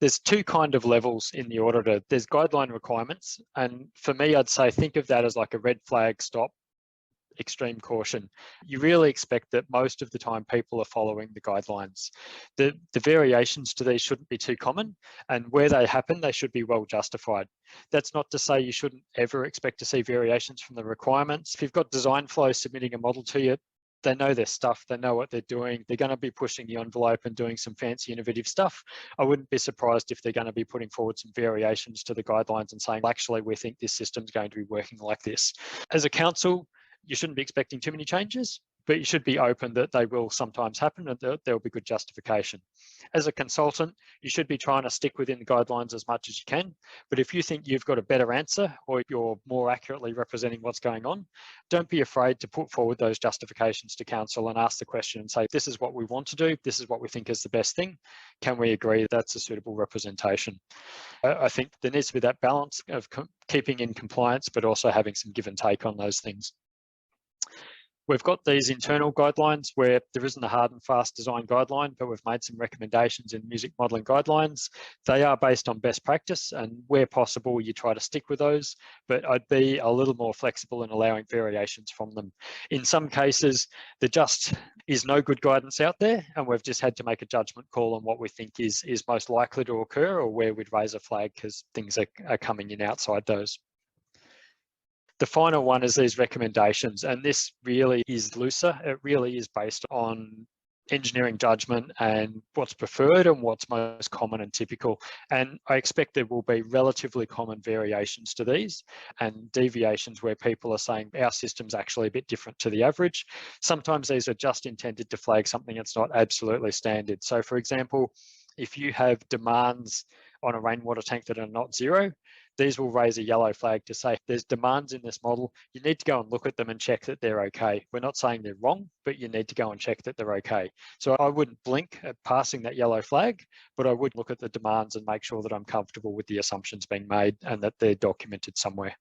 There's two kind of levels in the auditor. There's guideline requirements, and for me, I'd say think of that as like a red flag, stop, extreme caution. You really expect that most of the time people are following the guidelines. The variations to these shouldn't be too common, and where they happen, they should be well justified. That's not to say you shouldn't ever expect to see variations from the requirements. If you've got design flow submitting a model to you, they know their stuff, they know what they're doing, they're going to be pushing the envelope and doing some fancy innovative stuff. I wouldn't be surprised if they're going to be putting forward some variations to the guidelines and saying, actually, we think this system's going to be working like this. As a council, you shouldn't be expecting too many changes, but you should be open that they will sometimes happen and there'll be good justification. As a consultant, you should be trying to stick within the guidelines as much as you can. But if you think you've got a better answer or you're more accurately representing what's going on, don't be afraid to put forward those justifications to council and ask the question and say, this is what we want to do. This is what we think is the best thing. Can we agree that's a suitable representation? I think there needs to be that balance of keeping in compliance, but also having some give and take on those things. We've got these internal guidelines where there isn't a hard and fast design guideline, but we've made some recommendations in music modelling guidelines. They are based on best practice, and where possible, you try to stick with those, but I'd be a little more flexible in allowing variations from them. In some cases, there just is no good guidance out there, and we've just had to make a judgment call on what we think is most likely to occur or where we'd raise a flag because things are coming in outside those. The final one is these recommendations, and this really is looser. It really is based on engineering judgment and what's preferred and what's most common and typical. And I expect there will be relatively common variations to these and deviations where people are saying our system's actually a bit different to the average. Sometimes these are just intended to flag something that's not absolutely standard. So for example, if you have demands on a rainwater tank that are not zero, these will raise a yellow flag to say there's demands in this model. You need to go and look at them and check that they're okay. We're not saying they're wrong, but you need to go and check that they're okay. So I wouldn't blink at passing that yellow flag, but I would look at the demands and make sure that I'm comfortable with the assumptions being made and that they're documented somewhere.